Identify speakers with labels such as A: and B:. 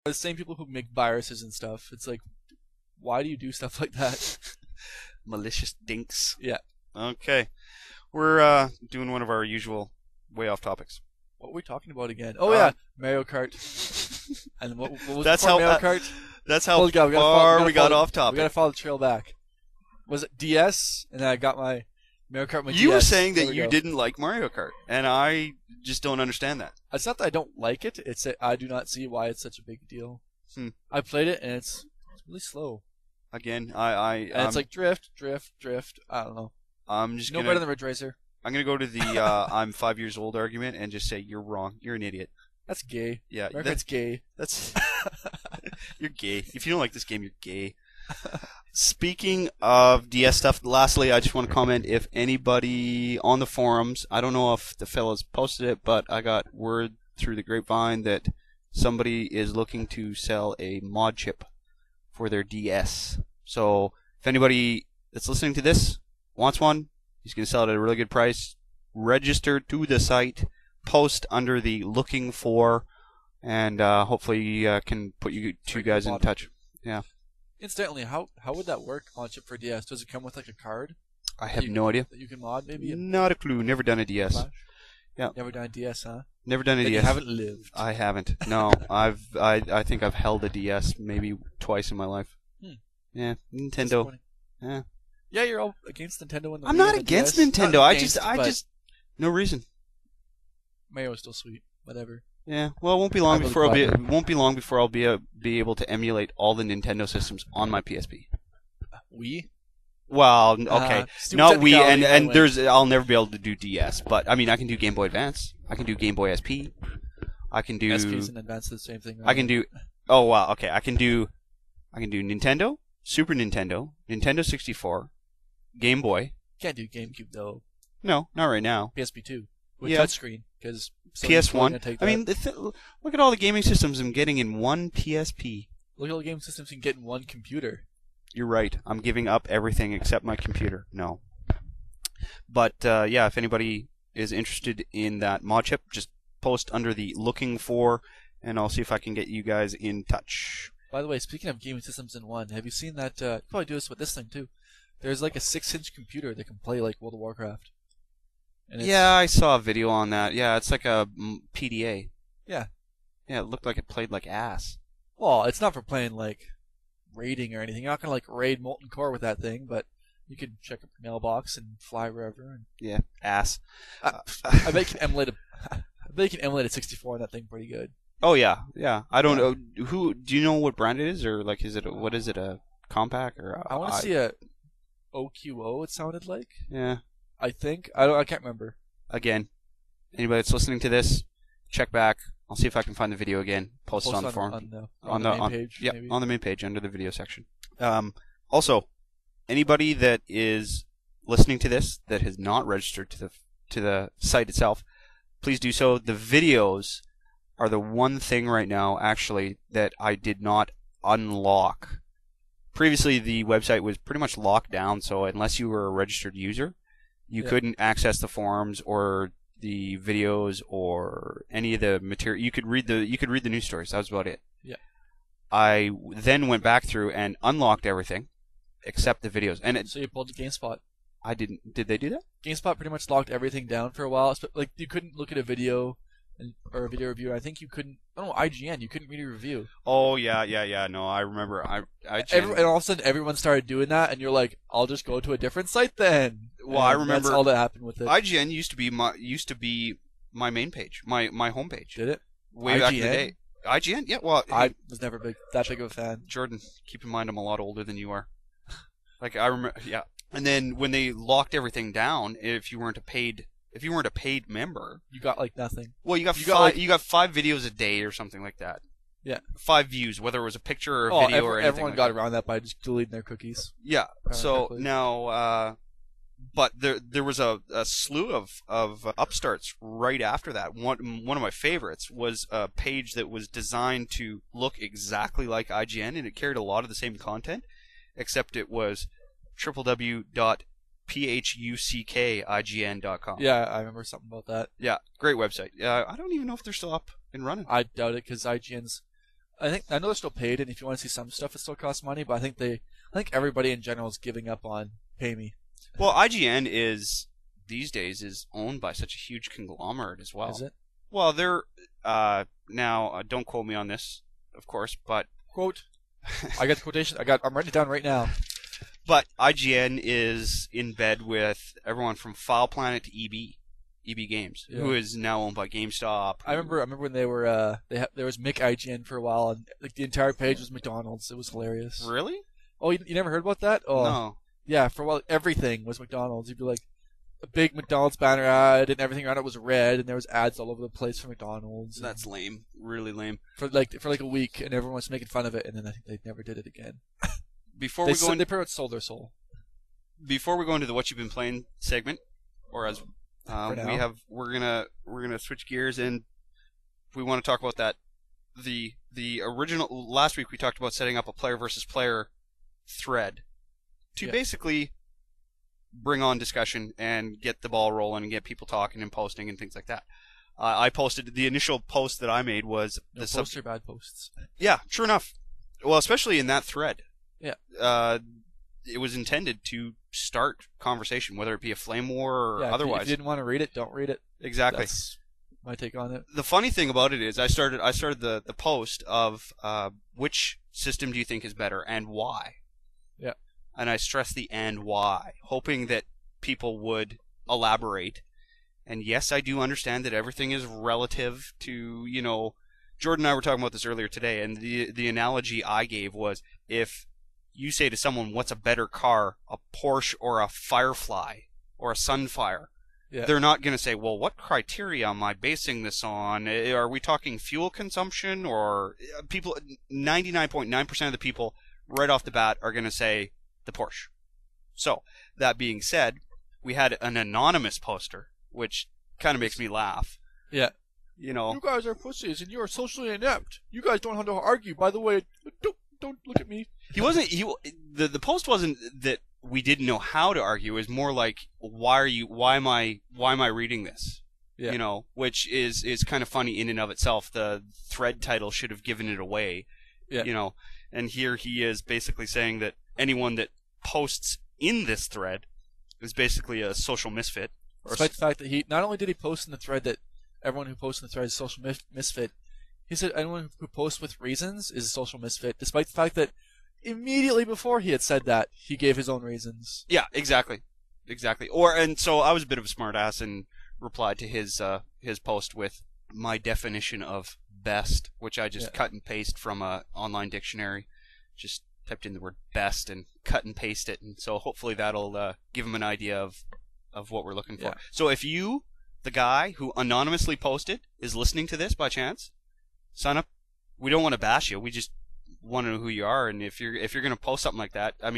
A: the same people who make viruses and stuff. It's like, why do you do stuff like that?
B: Malicious dinks.
A: Yeah.
B: Okay. We're doing one of our usual way off topics.
A: What were we talking about again? Oh yeah, Mario Kart. And what was
B: That's
A: before
B: how
A: Mario Kart?
B: That's how
A: we
B: got off topic.
A: We gotta follow the trail back. Was it DS? And then I got my Mario Kart. My
B: You
A: DS.
B: were saying that you
A: go.
B: didn't like Mario Kart, and I just don't understand that.
A: It's not that I don't like it. It's that I do not see why it's such a big deal. I played it and it's really slow.
B: Again,
A: and it's like drift. I don't know.
B: I'm just
A: no better than Ridge Racer.
B: I'm gonna go to the I'm 5 years old argument and just say you're wrong. You're an idiot.
A: That's gay.
B: Yeah,
A: that's gay.
B: That's you're gay. If you don't like this game, you're gay. Speaking of DS stuff, lastly, I just want to comment if anybody on the forums, I don't know if the fellas posted it, but I got word through the grapevine that somebody is looking to sell a mod chip for their DS. So if anybody that's listening to this wants one, he's going to sell it at a really good price. Register to the site, post under the looking for, and hopefully can put you two guys in touch. Yeah.
A: Incidentally, how would that work on chip for DS? Does it come with like a card?
B: I have no idea.
A: That you can mod maybe?
B: Not a clue. Never done a DS.
A: Flash?
B: Yeah.
A: Never done a DS, huh?
B: Never done a DS.
A: You haven't lived.
B: I haven't. No. I think I've held a DS maybe twice in my life. Yeah. Nintendo. Yeah.
A: Yeah, you're all against Nintendo and the
B: I'm
A: Wii
B: not
A: and the
B: against
A: DS.
B: Nintendo.
A: Not
B: I just no reason.
A: Mario's still sweet. Whatever.
B: Yeah. Well, it won't be long before I'll be able to emulate all the Nintendo systems on my PSP.
A: Wii?
B: Well, okay, not Wii, and I'll never be able to do DS, but I mean I can do Game Boy Advance, I can do Game Boy SP, I can do
A: SP's and Advance are the same thing. Right?
B: I can do. Oh wow, okay, I can do Nintendo, Super Nintendo, Nintendo 64, Game Boy.
A: Can't do GameCube though.
B: No, not right now.
A: PSP 2 with touchscreen because
B: PS1. I mean, look at all the gaming systems I'm getting in one PSP.
A: Look at all the game systems you can get in one computer.
B: You're right. I'm giving up everything except my computer. No. But, yeah, if anybody is interested in that mod chip, just post under the looking for, and I'll see if I can get you guys in touch.
A: By the way, speaking of gaming systems in one, have you seen that? You probably do this with this thing, too. There's like a 6-inch computer that can play like World of Warcraft.
B: Yeah, I saw a video on that. Yeah, it's like a PDA.
A: Yeah.
B: Yeah, it looked like it played like ass.
A: Well, it's not for playing like raiding or anything. You're not gonna like raid Molten Core with that thing, but you can check up your mailbox and fly wherever. And
B: yeah, ass.
A: I bet you can emulate a 64 on that thing pretty good.
B: Oh yeah, yeah. I don't know who. Do you know what brand it is, or like is it a compact or?
A: I want to see a OQO. It sounded like.
B: Yeah.
A: I think I can't remember.
B: Again, anybody that's listening to this, check back. I'll see if I can find the video again. Post it on the forum.
A: On the main page.
B: Yeah, on the main page under the video section. Also, anybody that is listening to this that has not registered to the site itself, please do so. The videos are the one thing right now, actually, that I did not unlock. Previously, the website was pretty much locked down, so unless you were a registered user, you couldn't access the forums or the videos or any of the material. You could read the news stories. That was about it.
A: Yeah.
B: I then went back through and unlocked everything except the videos. And
A: so you pulled the GameSpot.
B: I didn't. Did they do that?
A: GameSpot pretty much locked everything down for a while. Like you couldn't look at a video or a video review. I think you couldn't. Oh, IGN. You couldn't read a review.
B: Oh yeah. No, I remember.
A: And all of a sudden, everyone started doing that, and you're like, "I'll just go to a different site then."
B: Well, I remember
A: that's all that happened with it.
B: IGN used to be my main page, my homepage.
A: Did it?
B: Way
A: IGN?
B: back in the day. IGN? Yeah. Well,
A: I was never that big of a fan.
B: Jordan, keep in mind I'm a lot older than you are. Like I remember, yeah. And then when they locked everything down, if you weren't a paid member,
A: you got like nothing.
B: Well, you got 5 videos a day or something like that.
A: Yeah.
B: 5 views, whether it was a picture or a video or anything.
A: Everyone got around that by just deleting their cookies.
B: Yeah. So now, but there was a slew of upstarts right after that. One of my favorites was a page that was designed to look exactly like IGN, and it carried a lot of the same content, except it was www.phuckign.com.
A: Yeah, I remember something about that.
B: Yeah, great website. I don't even know if they're still up and running.
A: I doubt it because IGN's I know they're still paid, and if you want to see some stuff, it still costs money. But I think everybody in general is giving up on pay me.
B: Well, IGN these days is owned by such a huge conglomerate as well.
A: Is it?
B: Well, they're now don't quote me on this, of course, but
A: Quote. I got the quotation. I'm writing it down right now.
B: but IGN is in bed with everyone from File Planet to EB Games, who is now owned by GameStop.
A: I remember when they were there was Mick IGN for a while, and like the entire page was McDonald's. It was hilarious.
B: Really?
A: Oh, you never heard about that? Oh,
B: No.
A: yeah. For a while, everything was McDonald's. You'd be like a big McDonald's banner ad, and everything around it was red, and there was ads all over the place for McDonald's.
B: That's lame. Really lame.
A: For like a week, and everyone was making fun of it, and then I think they never did it again.
B: They
A: pretty much sold their soul.
B: Before we go into the what you've been playing segment, or as we're gonna switch gears, and we want to talk about that. The original last week we talked about setting up a player versus player thread to basically bring on discussion and get the ball rolling and get people talking and posting and things like that. I posted the initial post that I made was
A: posts are bad posts.
B: Yeah, sure enough. Well, especially in that thread.
A: Yeah.
B: It was intended to start conversation, whether it be a flame war or otherwise.
A: If you didn't want to read it, don't read it.
B: Exactly.
A: That's my take on it.
B: The funny thing about it is I started the post of which system do you think is better and why?
A: Yeah.
B: And I stressed the and why, hoping that people would elaborate. And yes, I do understand that everything is relative to, Jordan and I were talking about this earlier today, and the analogy I gave was if you say to someone, what's a better car, a Porsche or a Firefly or a Sunfire? Yeah. They're not going to say, well, what criteria am I basing this on? Are we talking fuel consumption? Or people, 99.9% of the people right off the bat are going to say the Porsche. So, that being said, we had an anonymous poster, which kind of makes me laugh.
A: Yeah.
B: You
A: guys are pussies and you are socially inept. You guys don't know how to argue. By the way, don't look at me.
B: The post wasn't that we didn't know how to argue. It was more like, why am I reading this? Yeah. Which is kind of funny in and of itself. The thread title should have given it away. Yeah. And here he is basically saying that anyone that posts in this thread is basically a social misfit.
A: Despite the fact that he not only did he post in the thread that everyone who posts in the thread is a social misfit, he said anyone who posts with reasons is a social misfit, despite the fact that immediately before he had said that, he gave his own reasons.
B: Yeah, exactly. And so I was a bit of a smartass and replied to his post with my definition of best, which I just cut and paste from a online dictionary. Just typed in the word best and cut and paste it, and so hopefully that'll give him an idea of what we're looking for. Yeah. So if you, the guy who anonymously posted, is listening to this by chance, sign up. We don't want to bash you. We just want to know who you are, and if you're going to post something like that, I mean,